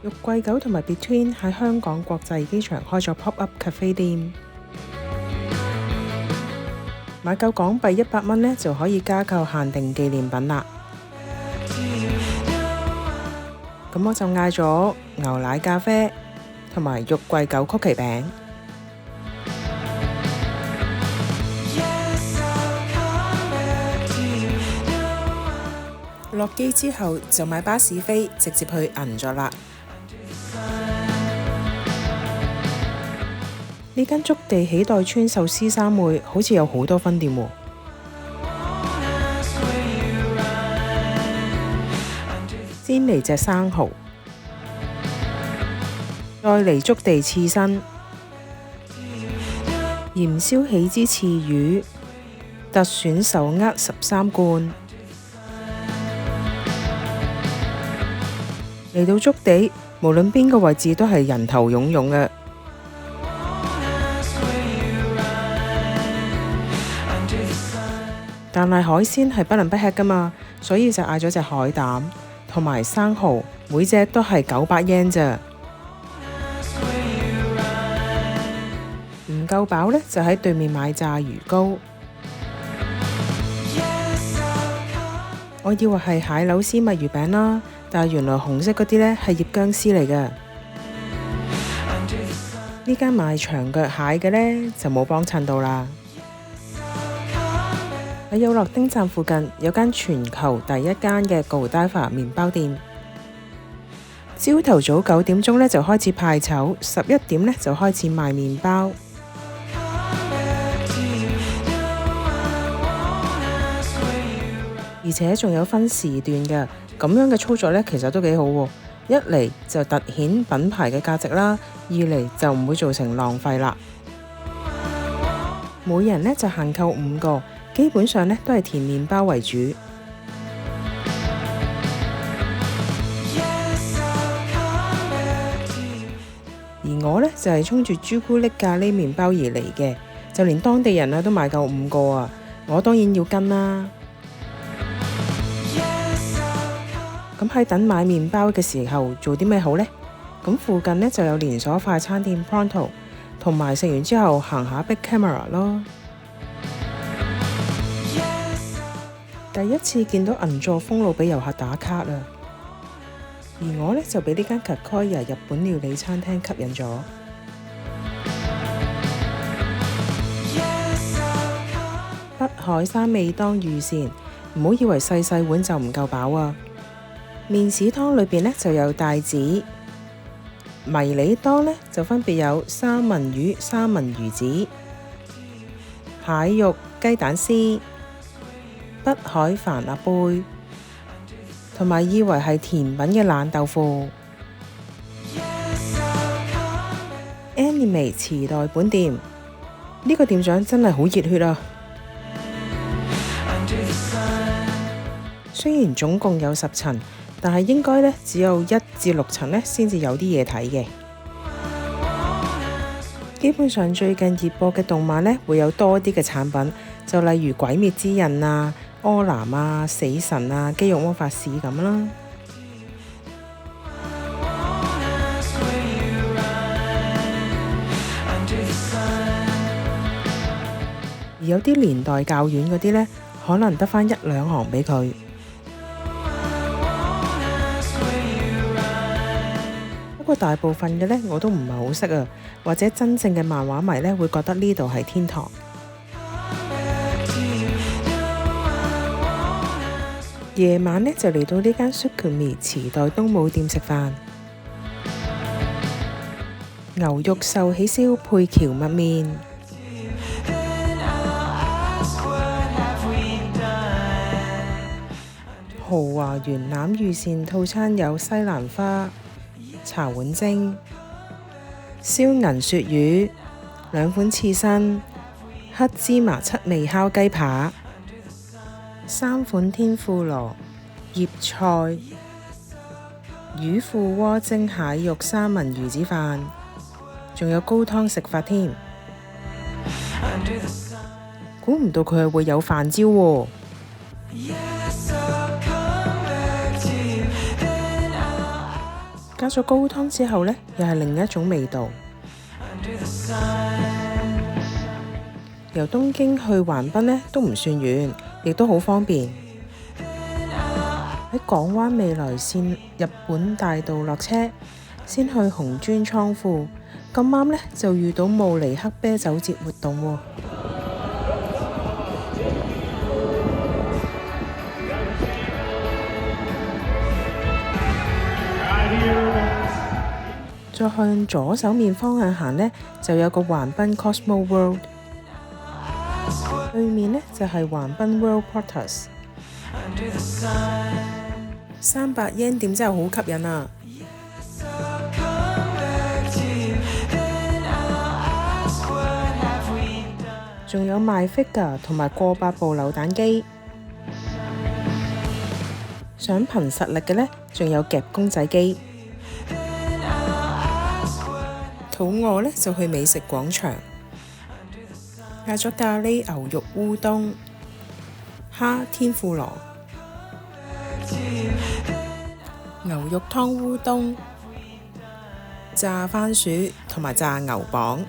肉桂九同埋 Between 喺香港國際機場開咗 pop-up cafe 店，買夠港幣100蚊呢，就可以加購限定紀念品啦。咁我就嗌咗牛奶咖啡同埋肉桂九曲奇餅。落機之後就買巴士飛，直接去銀座啦。呢間築地喜代村壽司三妹好似有好多分店喎。先嚟隻生蠔，再嚟築地刺身，鹽燒喜之翅魚，特選手握13罐。嚟到築地，無論邊個位置都係人頭湧湧嘅。但係海鮮係不能不吃㗎嘛，所以就嗌咗隻海膽同埋生蠔，每隻都係900 yen 咋。唔夠飽呢，就喺對面買炸魚糕。我以為係蟹柳絲蜜魚餅啦，但係原來紅色嗰啲呢係醃薑絲嚟嘅。呢間賣長腳蟹嘅呢，就冇幫襯到啦。喺有樂町站附近有間全球第一間嘅 Godiva 麵包店。朝頭早9點鐘呢就開始派籌，11點呢就開始賣麵包。而且仲有分時段嘅，咁樣嘅操作呢，其實都幾好喎。一嚟就凸顯品牌嘅價值啦，二嚟就唔會造成浪費啦。每人呢就限購5個，基本上呢都係甜麵包為主。而我呢就係衝住朱古力咖喱麵包而嚟嘅，就連當地人都買夠5個啊！我當然要跟啦。咁喺等買麵包嘅時候做啲咩好呢？咁附近呢就有連鎖快餐店 Pronto， 同埋食完之後行下 Big Camera 咯。第一次見到銀座封路俾遊客打卡啊！而我呢就俾呢間 Kakoya 日本料理餐廳吸引咗。北海三味當御膳，唔好以為細細碗就唔夠飽啊！麵豉湯裏邊呢就有帶子，迷你湯呢就分別有三文魚、三文魚子、蟹肉、雞蛋絲、北海帆立貝，同埋以為係甜品嘅爛豆腐。Anime 池袋本店呢個店長真係好熱血啊！雖然總共有10層，但係應該呢只有1至6層呢先至有啲嘢睇嘅。基本上最近熱播嘅動漫呢會有多啲嘅產品，就例如《鬼滅之刃》啊、柯南啊、死神啊、肌肉魔法使咁啦。而有啲年代較遠嗰啲呢，可能得返1、2行俾佢。不過大部分嘅呢，我都唔係好識啊，或者真正嘅漫畫迷呢，會覺得呢度係天堂。夜晚呢，就嚟到呢間 Sukumi 池袋東武店食飯，牛肉壽喜燒配蕎麥麵。豪華元攬御膳套餐有西蘭花、茶碗蒸、燒銀鱈魚、2款刺身、黑芝麻七味烤雞扒、3款天婦羅、葉菜、魚腐鍋蒸蟹肉三文魚子飯，仲有高湯食法添。估唔到佢係會有飯焦喎。加咗高湯之後呢，又係另一種味道。由東京去橫濱呢都唔算遠，亦都好方便。喺港灣未來線日本大道落車，先去紅磚倉庫。咁啱呢，就遇到慕尼黑啤酒節活動喎。再向左手面方向行呢，就有個橫濱 Cosmo World， 對面呢，就係橫濱 World Porters。300 yen 店真係好吸引啊！仲有賣 figure 同埋過百部扭蛋機。想憑實力嘅呢，仲有夾公仔機。肚餓呢，就去美食廣場，嗌咗咖喱牛肉烏冬、蝦天婦羅、牛肉湯烏冬、炸番薯同埋炸牛膀。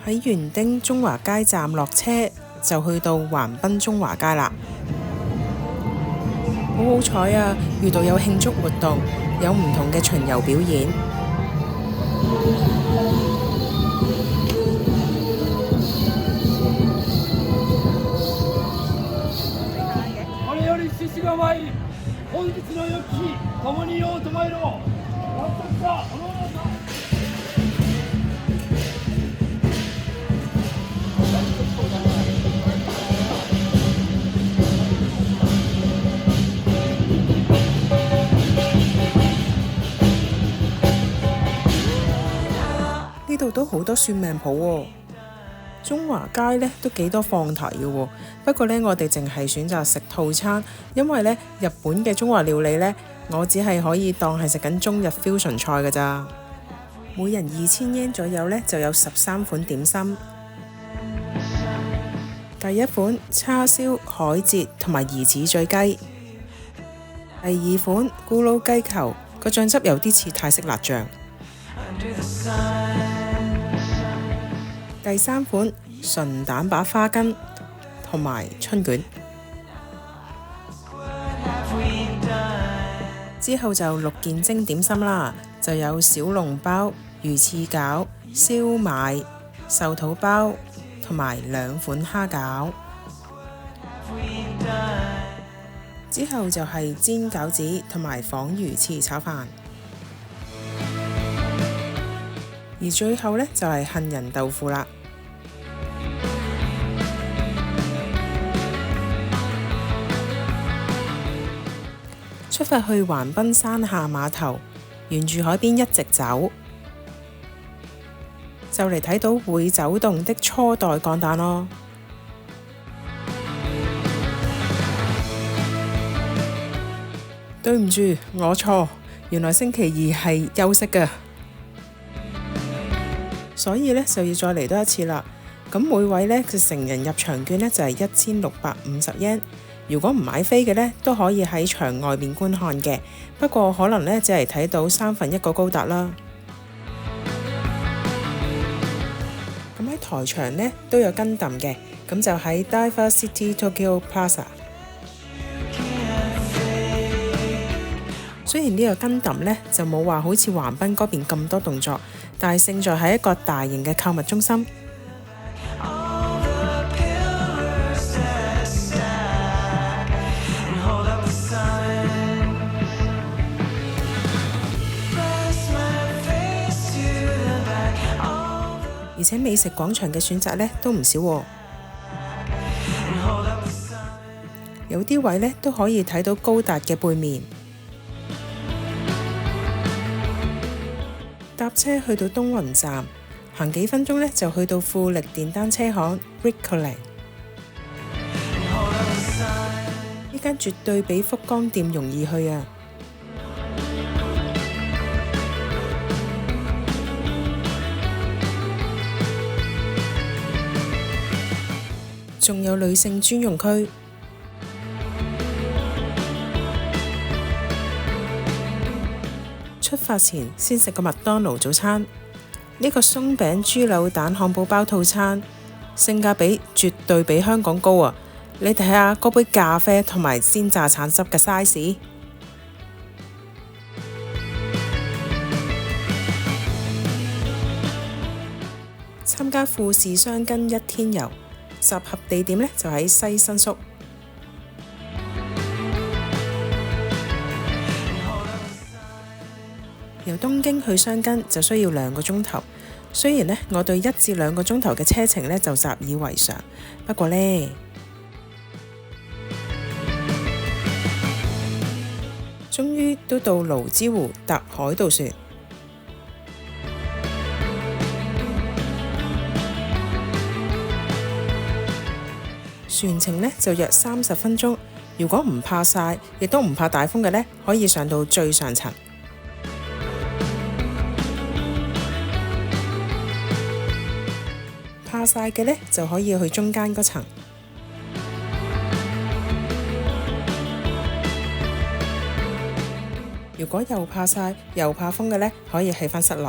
喺園丁中華街站落車，就去到橫濱中華街啦。好好彩啊！遇到有慶祝活動，有唔同嘅巡遊表演。呢度都好多算命鋪喎。中華街呢都幾多放題嘅喎，不過呢，我哋淨係選擇食套餐，因為呢日本嘅中華料理呢，我只係可以當係食緊中日 fusion 菜㗎咋。每人2000 yen 左右呢，就有13款點心。第一款叉燒、海蜇同埋魚翅醉雞。第二款咕嚕雞球，個醬汁有啲似泰式辣醬。第三款純蛋白花羹同埋春卷。之後就6件蒸點心啦，就有小籠包、魚翅餃、燒賣、壽桃包同埋2款蝦餃。之後就係煎餃子同埋仿魚翅炒飯。而最後呢，就係杏仁豆腐啦。出發去橫濱山下碼頭，沿住海邊一直走，就嚟睇到會走動的初代鋼彈咯。對唔住，我錯，原來星期2係休息㗎。所以呢，就要再嚟多一次啦。咁每位呢，嘅成人入場券呢，就係1650 yen。如果唔買飛嘅呢，都可以喺場外面觀看嘅。不過可能呢，只係睇到1/3個高達啦。咁喺台場呢，都有Gundam嘅，咁就喺 Diver City Tokyo Plaza。雖然呢個Gundam呢，就冇話好似橫濱嗰邊咁多動作，但係勝在係一個大型嘅購物中心。而且美食廣場嘅選擇呢都唔少喎，有啲位呢都可以睇到高達嘅背面。搭車去到東雲站，行幾分鐘呢就去到富力電單車行 Bricolage。呢間絕對比福岡店容易去啊！仲有女性專用區。出發前先食個麥當勞早餐。呢個鬆餅豬柳蛋漢堡包套餐性價比絕對比香港高啊！你睇下嗰杯咖啡同埋鮮榨橙汁嘅 size。參加富士箱根1天遊，集合地點呢就喺西新宿。由東京去箱根就需要2個鐘頭，雖然呢，我對1至2個鐘頭嘅車程呢就習以為常，不過呢，終於都到蘆之湖搭海盜船。船程呢就約30分鐘，如果唔怕曬，亦都唔怕大風嘅呢，可以上到最上層。怕曬嘅呢，就可以去中間嗰層。如果又怕曬又怕風嘅呢，可以喺返室內。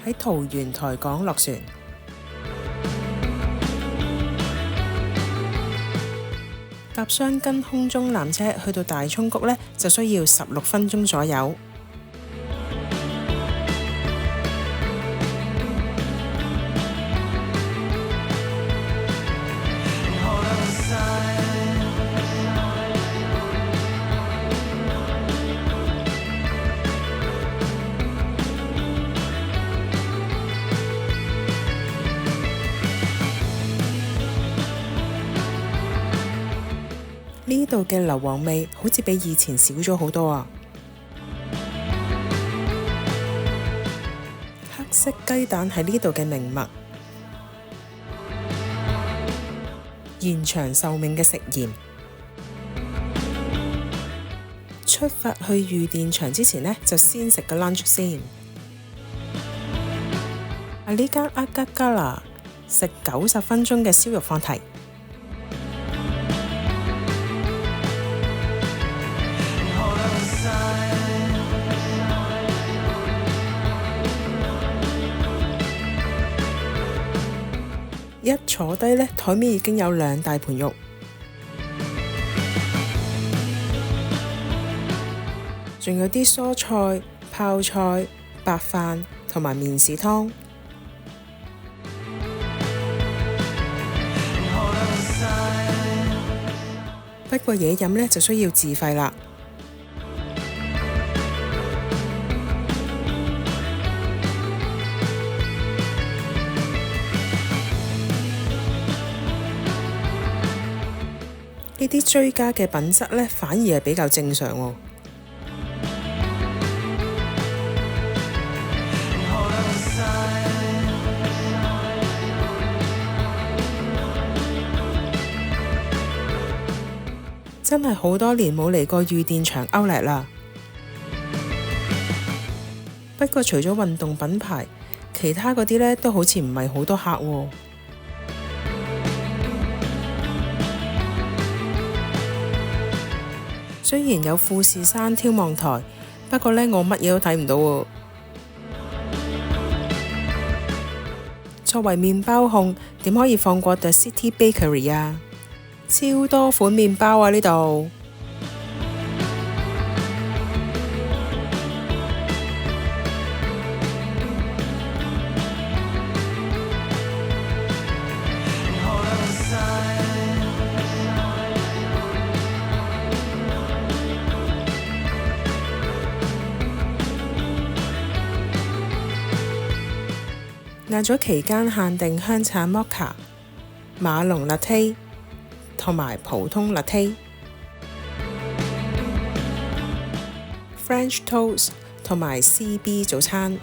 喺桃園台港落船，搭箱根空中纜車去到大涌谷呢，就需要16分鐘左右。呢度嘅硫磺味好似比以前少咗好多啊！黑色雞蛋係呢度嘅名物，延長壽命嘅食鹽。出發去御殿場之前呢，就先食個 lunch 先。呢間阿加加啦，食90分鐘嘅燒肉放題。一坐低呢，台面已經有2大盤肉，仲有啲蔬菜、泡菜、白飯同埋麵豉湯。不過嘢飲呢就需要自費啦。呢啲追加嘅品質呢，反而係比較正常喎。真係好多年冇嚟過御殿場Outlet啦。不過除咗運動品牌，其他嗰啲呢都好似唔係好多客喎。雖然有富士山眺望台，不過呢，我乜嘢都睇唔到喎。作為麵包控，點可以放過 The City Bakery 啊？超多款麵包啊！呢度嗌咗期間限定香橙摩卡、馬龍 latte 同埋普通 latte、French toast 同埋 CB 早餐。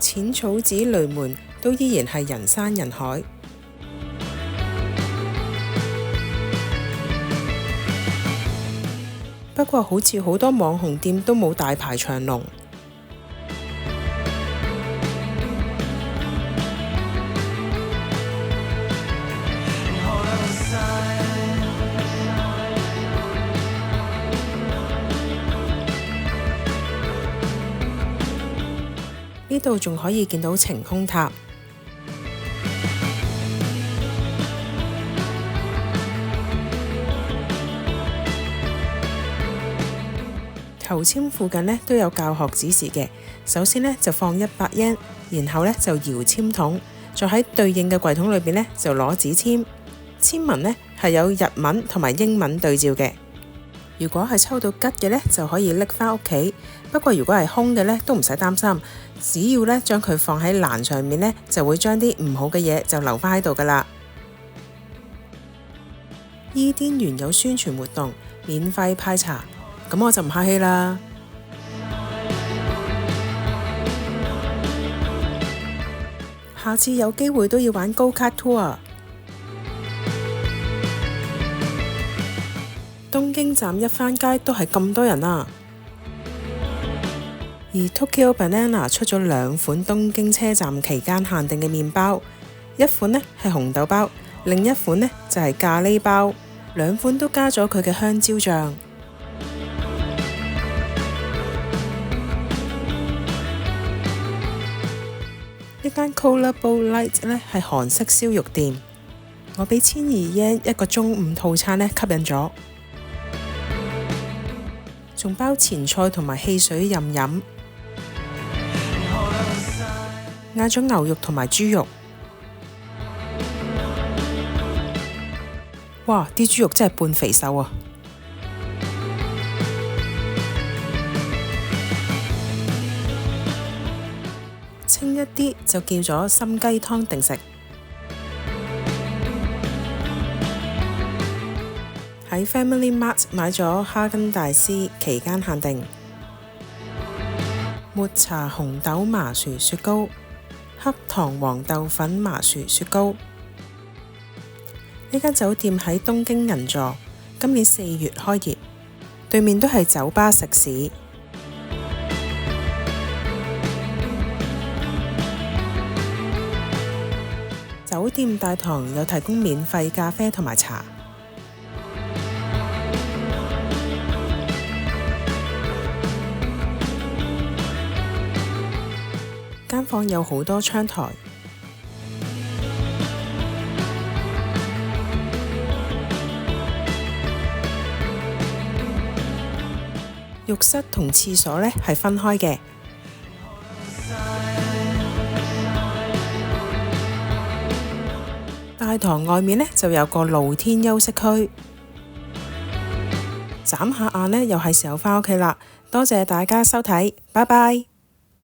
淺草寺雷門都依然係人山人海。不過好似好多網紅店都冇大排長龍。呢度仲可以見到晴空塔。求簽附近呢都有教學指示嘅。首先呢就放100 yen，然後呢就搖簽筒，再喺對應嘅櫃桶裏邊呢就攞紙簽。簽文呢係有日文同埋英文對照嘅。如果係抽到吉嘅呢，就可以拎返屋企。不過如果係空嘅呢，都唔使擔心，只要呢將佢放喺欄上面呢，就會將啲唔好嘅嘢就留返喺度噶啦。伊甸園有宣傳活動，免費派茶，咁我就唔客氣啦。下次有機會都要玩 Go Kart Tour。東京站一番街都係咁多人啊！而 Tokyo Banana 出咗2款東京車站期間限定嘅麵包，一款呢係紅豆包，另一款呢就係咖喱包，兩款都加咗佢嘅香蕉醬。一間 Cola Bowl Light 呢係韓式燒肉店，我俾1200 yen 一個中午套餐呢吸引咗，仲包前菜同埋汽水任飲。嗌咗牛肉同埋豬肉，哇！啲豬肉真係半肥瘦啊！清一啲就叫咗參雞湯定食。喺 Family Mart 買咗哈根達斯期間限定抹茶紅豆麻薯雪糕、黑糖黃豆粉麻薯雪糕。呢間酒店喺東京銀座，今年4月開業，對面都係酒吧食肆。酒店大堂有提供免費咖啡同埋茶。間房有好多窗台，浴室同廁所呢係分開嘅。大堂外面呢就有個露天休息區。眨下眼呢又係時候返屋企啦，多謝大家收睇，拜拜。